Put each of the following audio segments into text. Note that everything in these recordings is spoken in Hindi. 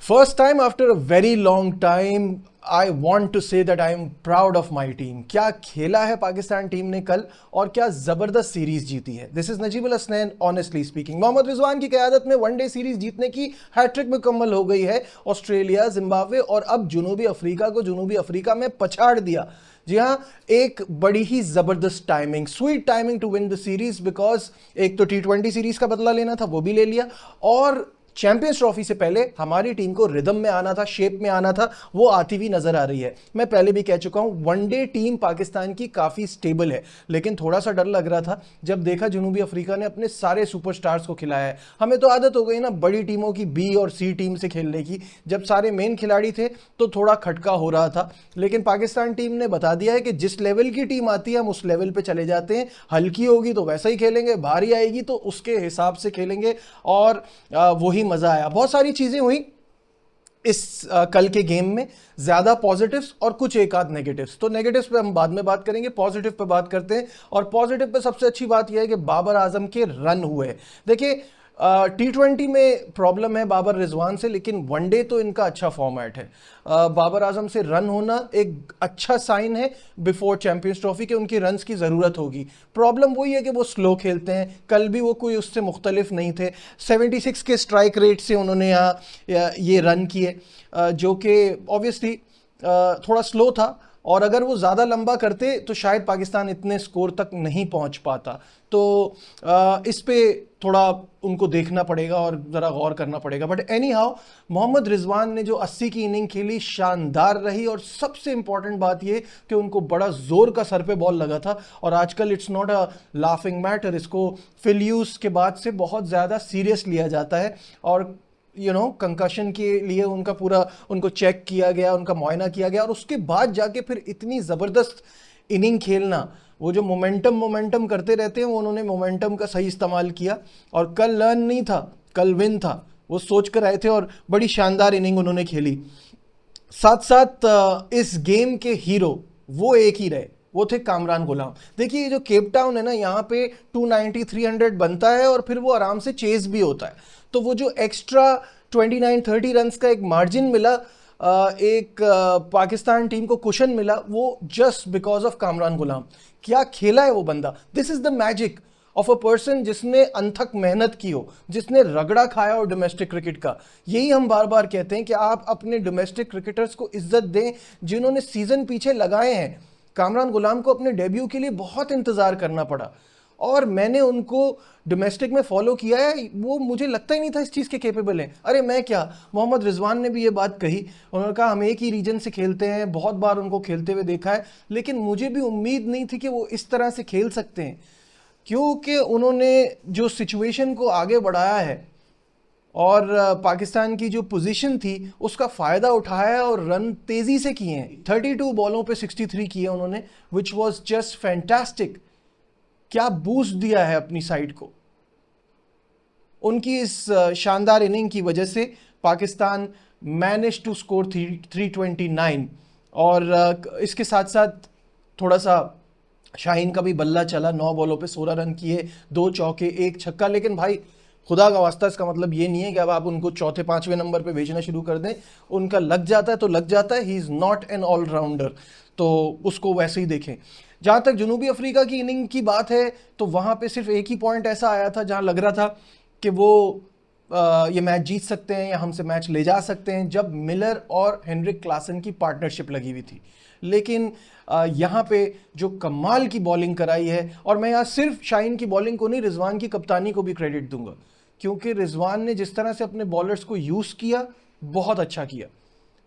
First time after a very long time, I want to say that I am proud of my team. क्या खेला है पाकिस्तान टीम ने कल और क्या जबरदस्त सीरीज जीती है. This is Najeeb al Hasnain honestly speaking. Mohammad Rizwan की क़यादत में वनडे सीरीज जीतने की हैट्रिक मुकम्मल हो गई है. ऑस्ट्रेलिया, जिम्बाब्वे और अब जनूबी अफ्रीका को जनूबी अफ्रीका में पछाड़ दिया. जी हाँ, एक बड़ी ही जबरदस्त timing, sweet timing to win the series. Because एक तो T20 सीरीज का बदला लेना था, वो भी ले लिया, और चैंपियंस ट्रॉफी से पहले हमारी टीम को रिदम में आना था, शेप में आना था. वो आती हुई नजर आ रही है. मैं पहले भी कह चुका हूं, वनडे टीम पाकिस्तान की काफी स्टेबल है, लेकिन थोड़ा सा डर लग रहा था जब देखा जनूबी अफ्रीका ने अपने सारे सुपरस्टार्स को खिलाया है. हमें तो आदत हो गई ना बड़ी टीमों की, बी और सी टीम से खेलने की. जब सारे मेन खिलाड़ी थे तो थोड़ा खटका हो रहा था, लेकिन पाकिस्तान टीम ने बता दिया है कि जिस लेवल की टीम आती है हम उस लेवल पे चले जाते हैं. हल्की होगी तो वैसा ही खेलेंगे, भारी आएगी तो उसके हिसाब से खेलेंगे, और वही मजा आया. बहुत सारी चीजें हुई इस कल के गेम में, ज्यादा पॉजिटिव्स और कुछ एक आध नेगेटिव्स. तो नेगेटिव्स पे हम बाद में बात करेंगे, पॉजिटिव पे बात करते हैं. और पॉजिटिव पे सबसे अच्छी बात यह है कि बाबर आजम के रन हुए. देखिए, T20 में प्रॉब्लम है बाबर रिजवान से, लेकिन वनडे तो इनका अच्छा फॉर्मेट है. बाबर आजम से रन होना एक अच्छा साइन है बिफोर चैंपियंस ट्रॉफी के उनकी रन्स की ज़रूरत होगी. प्रॉब्लम वही है कि वो स्लो खेलते हैं. कल भी वो कोई उससे मुख्तलिफ नहीं थे. 76 के स्ट्राइक रेट से उन्होंने यहाँ ये रन किए, जो कि ऑब्वियसली थोड़ा स्लो था, और अगर वो ज़्यादा लंबा करते तो शायद पाकिस्तान इतने स्कोर तक नहीं पहुंच पाता. तो इस पे थोड़ा उनको देखना पड़ेगा और ज़रा गौर करना पड़ेगा. But anyhow, Mohammad Rizwan ने जो 80 की इनिंग खेली शानदार रही, और सबसे इंपॉर्टेंट बात ये कि उनको बड़ा जोर का सर पे बॉल लगा था. और आजकल it's not a laughing matter, इसको फिल यूज के बाद से बहुत ज़्यादा सीरियस लिया जाता है. और कंकशन के लिए उनको चेक किया गया, उनका मुआयना किया गया, और उसके बाद जाके फिर इतनी ज़बरदस्त इनिंग खेलना. वो जो मोमेंटम करते रहते हैं, वो उन्होंने मोमेंटम का सही इस्तेमाल किया. और कल लर्न नहीं था, कल विन था. वो सोच कर आए थे और बड़ी शानदार इनिंग उन्होंने खेली. साथ साथ इस गेम के हीरो वो एक ही रहे, वो थे कामरान गुलाम. देखिए, ये जो केप टाउन है ना, यहाँ पे 290-300 बनता है और फिर वो आराम से चेज भी होता है. तो वो जो एक्स्ट्रा 29-30 रन्स का एक मार्जिन मिला, एक पाकिस्तान टीम को कुशन मिला, वो जस्ट बिकॉज ऑफ कामरान गुलाम. क्या खेला है वो बंदा. This is the magic of a person जिसने अनथक मेहनत की हो, जिसने रगड़ा खाया हो डोमेस्टिक क्रिकेट का. यही हम बार बार कहते हैं कि आप अपने डोमेस्टिक क्रिकेटर्स को इज्जत दें जिन्होंने सीजन पीछे लगाए हैं. कामरान गुलाम को अपने डेब्यू के लिए बहुत इंतजार करना पड़ा, और मैंने उनको डोमेस्टिक में फॉलो किया है. वो मुझे लगता ही नहीं था इस चीज़ के केपेबल हैं. अरे मैं क्या, मोहम्मद रिजवान ने भी ये बात कही. उन्होंने कहा हम एक ही रीजन से खेलते हैं, बहुत बार उनको खेलते हुए देखा है, लेकिन मुझे भी उम्मीद नहीं थी कि वो इस तरह से खेल सकते हैं, क्योंकि उन्होंने जो सिचुएशन को आगे बढ़ाया है और पाकिस्तान की जो पोजीशन थी उसका फ़ायदा उठाया और रन तेज़ी से किए हैं. 32 बॉलों पे 63 किए उन्होंने, विच वॉज जस्ट फैंटास्टिक. क्या बूस्ट दिया है अपनी साइड को. उनकी इस शानदार इनिंग की वजह से पाकिस्तान मैनेज टू स्कोर 329. और इसके साथ साथ थोड़ा सा शाहीन का भी बल्ला चला. 9 बॉलों पे 16 रन किए, 2 चौके 1 छक्का. लेकिन भाई, खुदा का वास्ता, इसका मतलब ये नहीं है कि अब आप उनको चौथे 5वें नंबर पे भेजना शुरू कर दें. उनका लग जाता है तो लग जाता है. He is not an allrounder, तो उसको वैसे ही देखें. जहाँ तक जनूबी अफ्रीका की इनिंग की बात है, तो वहाँ पे सिर्फ एक ही पॉइंट ऐसा आया था जहाँ लग रहा था कि वो ये मैच जीत सकते हैं या हमसे मैच ले जा सकते हैं, जब मिलर और हेनरिक क्लासन की पार्टनरशिप लगी हुई थी. लेकिन यहाँ पे जो कमाल की बॉलिंग कराई है, और मैं यहाँ सिर्फ शाहीन की बॉलिंग को नहीं, रिजवान की कप्तानी को भी क्रेडिट दूंगा, क्योंकि रिजवान ने जिस तरह से अपने बॉलर्स को यूज़ किया, बहुत अच्छा किया.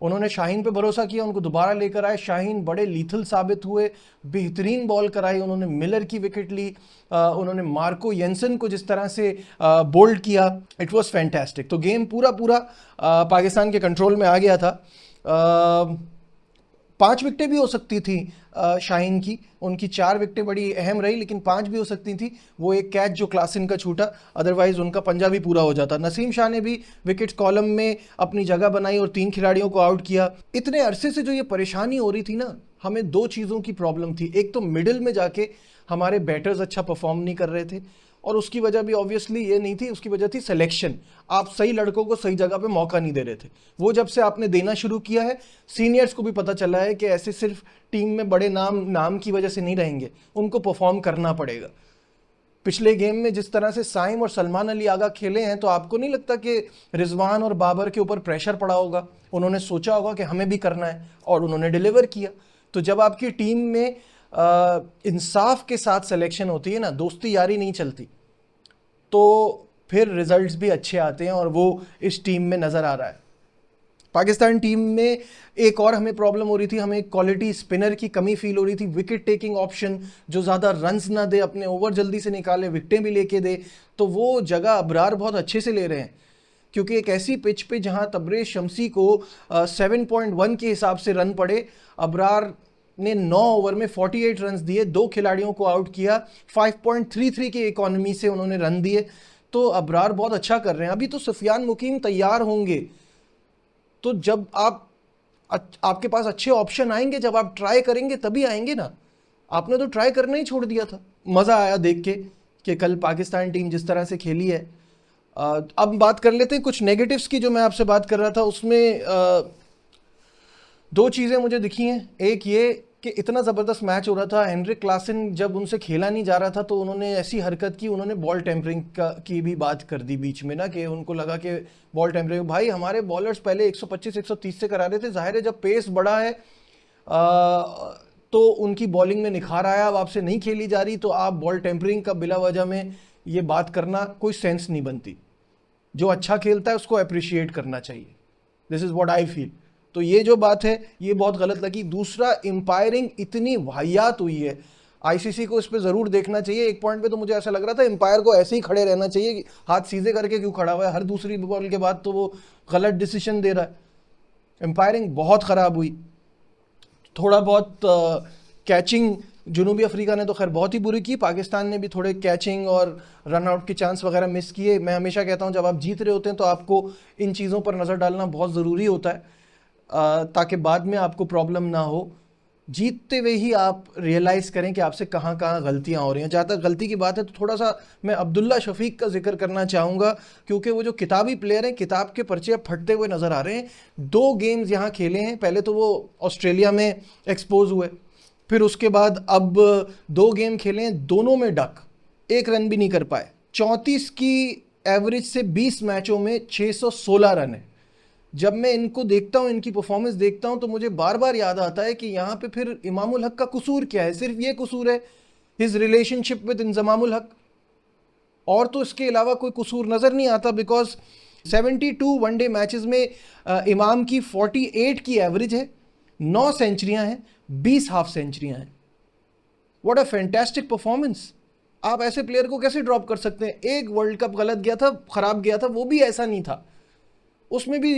उन्होंने शाहीन पे भरोसा किया, उनको दोबारा लेकर आए. शाहीन बड़े लीथल साबित हुए, बेहतरीन बॉल कराई. उन्होंने मिलर की विकेट ली, उन्होंने मार्को येंसन को जिस तरह से बोल्ड किया, इट वाज फैंटास्टिक. तो गेम पूरा पाकिस्तान के कंट्रोल में आ गया था. 5 विकेटें भी हो सकती थी शाहीन की, उनकी 4 विकेटें बड़ी अहम रही, लेकिन 5 भी हो सकती थी. वो एक कैच जो क्लासन का छूटा, अदरवाइज उनका पंजा भी पूरा हो जाता. नसीम शाह ने भी विकेट कॉलम में अपनी जगह बनाई और 3 खिलाड़ियों को आउट किया. इतने अरसे से जो ये परेशानी हो रही थी ना, हमें 2 चीज़ों की प्रॉब्लम थी. एक तो मिडिल में जाके हमारे बैटर्स अच्छा परफॉर्म नहीं कर रहे थे, और उसकी वजह भी ऑब्वियसली ये नहीं थी, उसकी वजह थी सिलेक्शन। आप सही लड़कों को सही जगह पे मौका नहीं दे रहे थे। वो जब से आपने देना शुरू किया है, सीनियर्स को भी पता चला है कि ऐसे सिर्फ टीम में बड़े नाम की वजह से नहीं रहेंगे, उनको परफॉर्म करना पड़ेगा। पिछले गेम में जिस तरह से साइम और सलमान अली आगा खेले हैं, तो आपको नहीं लगता कि रिजवान और बाबर के ऊपर प्रेशर पड़ा होगा? उन्होंने सोचा होगा कि हमें भी करना है और उन्होंने डिलीवर किया। तो जब आपकी टीम में इंसाफ के साथ सिलेक्शन होती है ना, दोस्ती यारी नहीं चलती, तो फिर रिजल्ट्स भी अच्छे आते हैं, और वो इस टीम में नज़र आ रहा है। पाकिस्तान टीम में एक और हमें प्रॉब्लम हो रही थी, हमें क्वालिटी स्पिनर की कमी फील हो रही थी। विकेट टेकिंग ऑप्शन जो ज़्यादा रन्स ना दे, अपने ओवर जल्दी से निकाले, विकेटें भी लेके दे, तो वो जगह अबरार बहुत अच्छे से ले रहे हैं। क्योंकि एक ऐसी पिच पे जहाँ तबरेज़ शम्सी को 7.1 के हिसाब से रन पड़े, अबरार ने 9 ओवर में 48 रन दिए, 2 खिलाड़ियों को आउट किया, 5.33 की इकॉनमी से उन्होंने रन दिए। तो अबरार बहुत अच्छा कर रहे हैं। अभी तो सुफियान मुकीम तैयार होंगे, तो जब आपके पास अच्छे ऑप्शन आएंगे, जब आप ट्राई करेंगे तभी आएंगे ना। आपने तो ट्राई करना ही छोड़ दिया था। मज़ा आया देख के कि कल पाकिस्तान टीम जिस तरह से खेली है। अब बात कर लेते हैं कुछ नेगेटिव्स की, जो मैं आपसे बात कर रहा था उसमें 2 चीज़ें मुझे दिखी हैं। एक ये कि इतना ज़बरदस्त मैच हो रहा था, हेनरिक क्लासन जब उनसे खेला नहीं जा रहा था तो उन्होंने ऐसी हरकत की, उन्होंने बॉल टेम्परिंग की भी बात कर दी बीच में ना, कि उनको लगा कि बॉल टेम्परिंग। भाई हमारे बॉलर्स पहले 125-130 से करा रहे थे। जाहिर है जब पेस बढ़ा है तो उनकी बॉलिंग में निखार आया। अब आपसे नहीं खेली जा रही तो आप बॉल टेम्परिंग का बिला वजह में ये बात करना कोई सेंस नहीं बनती। जो अच्छा खेलता है उसको अप्रिशिएट करना चाहिए। This is what I feel. तो ये जो बात है ये बहुत गलत लगी। दूसरा, एम्पायरिंग इतनी वाहियात हुई है, आईसीसी को इस पे ज़रूर देखना चाहिए। एक पॉइंट पे तो मुझे ऐसा लग रहा था एम्पायर को ऐसे ही खड़े रहना चाहिए कि हाथ सीधे करके क्यों खड़ा हुआ है, हर दूसरी बॉल के बाद तो वो गलत डिसीजन दे रहा है। एम्पायरिंग बहुत ख़राब हुई। थोड़ा बहुत कैचिंग जुनूबी अफ्रीका ने तो खैर बहुत ही बुरी की, पाकिस्तान ने भी थोड़े कैचिंग और रन आउट के चांस वगैरह मिस किए। मैं हमेशा कहता हूँ जब आप जीत रहे होते हैं तो आपको इन चीज़ों पर नज़र डालना बहुत ज़रूरी होता है, ताकि बाद में आपको प्रॉब्लम ना हो। जीतते हुए ही आप रियलाइज़ करें कि आपसे कहाँ कहाँ गलतियाँ हो रही हैं। जहाँ तक गलती की बात है तो थोड़ा सा मैं अब्दुल्ला शफीक का जिक्र करना चाहूँगा, क्योंकि वो जो किताबी प्लेयर हैं, किताब के पर्चे अब फटते हुए नज़र आ रहे हैं। 2 गेम्स यहाँ खेले हैं, पहले तो वो ऑस्ट्रेलिया में एक्सपोज हुए, फिर उसके बाद अब 2 गेम खेले हैं, दोनों में डक, 1 रन भी नहीं कर पाए। 34 की एवरेज से 20 मैचों में 616 रन है। जब मैं इनको देखता हूँ, इनकी परफॉर्मेंस देखता हूँ, तो मुझे बार बार याद आता है कि यहाँ पे फिर इमामुल हक का कसूर क्या है? सिर्फ ये कसूर है हिज रिलेशनशिप विद इंजमामुल हक, और तो इसके अलावा कोई कसूर नज़र नहीं आता। बिकॉज 72 वनडे मैचेस में इमाम की 48 की एवरेज है, 9 सेंचुरियाँ हैं, 20 हाफ सेंचुरियाँ हैं। What a fantastic performance. आप ऐसे प्लेयर को कैसे ड्रॉप कर सकते हैं? एक वर्ल्ड कप गलत गया था, ख़राब गया था, वो भी ऐसा नहीं था, उसमें भी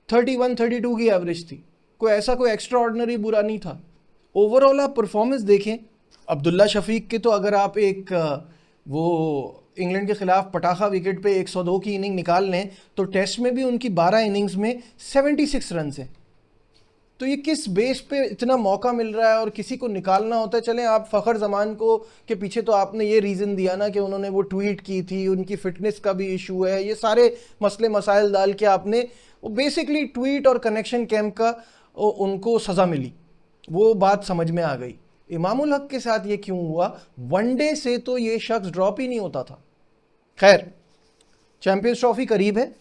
31-32 की एवरेज थी, कोई ऐसा कोई एक्स्ट्रा ऑर्डिनरी बुरा नहीं था। ओवरऑल आप परफॉर्मेंस देखें अब्दुल्ला शफीक के, तो अगर आप एक वो इंग्लैंड के खिलाफ पटाखा विकेट पे 102 की इनिंग निकाल लें, तो टेस्ट में भी उनकी 12 इनिंग्स में 76 रन हैं। तो ये किस बेस पे इतना मौका मिल रहा है और किसी को निकालना होता है? चलें, आप फ़खर जमान को के पीछे तो आपने ये रीज़न दिया ना कि उन्होंने वो ट्वीट की थी, उनकी फ़िटनेस का भी इशू है, ये सारे मसले मसाइल डाल के आपने वो बेसिकली ट्वीट और कनेक्शन कैंप का उनको सज़ा मिली, वो बात समझ में आ गई। इमामुल हक के साथ ये क्यों हुआ? वनडे से तो ये शख्स ड्रॉप ही नहीं होता था। खैर, चैम्पियंस ट्रॉफी करीब है,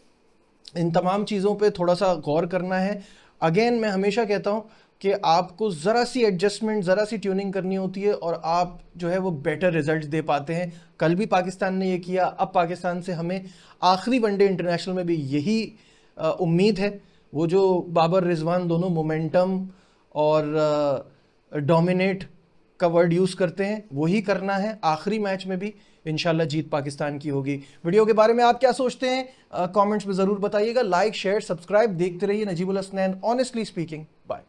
इन तमाम चीज़ों पे थोड़ा सा गौर करना है। अगेन मैं हमेशा कहता हूँ कि आपको ज़रा सी एडजस्टमेंट, ज़रा सी ट्यूनिंग करनी होती है और आप जो है वो बेटर रिजल्ट्स दे पाते हैं। कल भी पाकिस्तान ने ये किया। अब पाकिस्तान से हमें आखिरी वनडे इंटरनेशनल में भी यही उम्मीद है। वो जो बाबर रिजवान दोनों मोमेंटम और डोमिनेट का वर्ड यूज़ करते हैं, वही करना है आखिरी मैच में भी। इंशाल्लाह जीत पाकिस्तान की होगी। वीडियो के बारे में आप क्या सोचते हैं? कमेंट्स में ज़रूर बताइएगा। लाइक, शेयर, सब्सक्राइब देखते रहिए Najibul Hasnain honestly speaking. Bye.